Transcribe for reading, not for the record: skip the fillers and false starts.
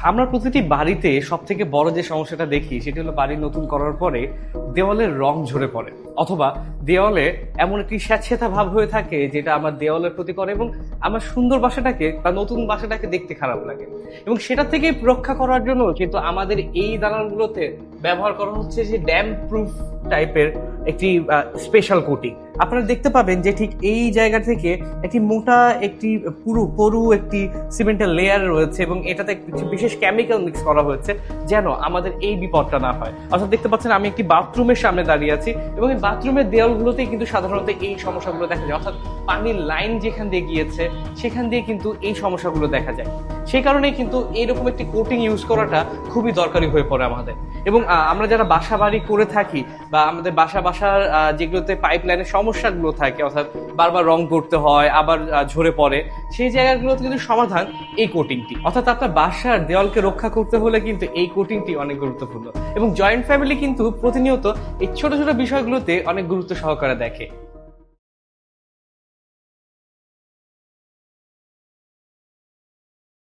আমরা প্রতিটি বাড়িতে সব থেকে বড় যে সমস্যাটা দেখি সেটি হলো বাড়ি নতুন করার পরে দেওয়ালের রং ঝরে পড়ে, অথবা দেওয়ালে এমন একটি স্যাঁতসেঁতা ভাব হয়ে থাকে যেটা আমার দেওয়ালের প্রতি করে এবং আমার সুন্দর বাসাটাকে বা নতুন বাসাটাকে দেখতে খারাপ লাগে। এবং সেটা থেকে রক্ষা করার জন্য কিন্তু আমাদের এই দালানগুলোতে ব্যবহার করা হচ্ছে যে ড্যাম প্রুফ টাইপের একটি স্পেশাল কোটিং। আপনারা দেখতে পাবেন যে ঠিক এই জায়গা থেকে একটি মোটা একটি পুরু একটি সিমেন্টের লেয়ার রয়েছে এবং এটাতে কিছু বিশেষ কেমিক্যাল মিক্স করা হয়েছে যেন আমাদের এই বিপদটা না হয়। অর্থাৎ দেখতে পাচ্ছেন আমি একটি বাথরুমের সামনে দাঁড়িয়ে আছি এবং এই বাথরুমের দেওয়ালগুলোতেই কিন্তু সাধারণত এই সমস্যাগুলো দেখা যায়, অর্থাৎ পানির লাইন যেখান দিয়ে গিয়েছে সেখান দিয়ে কিন্তু এই সমস্যাগুলো দেখা যায়। সেই কারণেই কিন্তু এইরকম একটি কোটিং ইউজ করাটা খুবই দরকারি হয়ে পড়ে আমাদের। এবং আমরা যারা বাসা বাড়ি করে থাকি বা আমাদের বাসার যেগুলোতে পাইপ লাইনের সমস্যাগুলো থাকে, অর্থাৎ বারবার রং করতে হয় আবার ঝরে পড়ে, সেই জায়গাগুলোতে কিন্তু সমাধান এই কোটিংটি। অর্থাৎ আপনার বাসার দেওয়ালকে রক্ষা করতে হলে কিন্তু এই কোটিংটি অনেক গুরুত্বপূর্ণ এবং জয়েন্ট ফ্যামিলি কিন্তু প্রতিনিয়ত এই ছোট ছোট বিষয়গুলোতে অনেক গুরুত্ব সহকারে দেখে।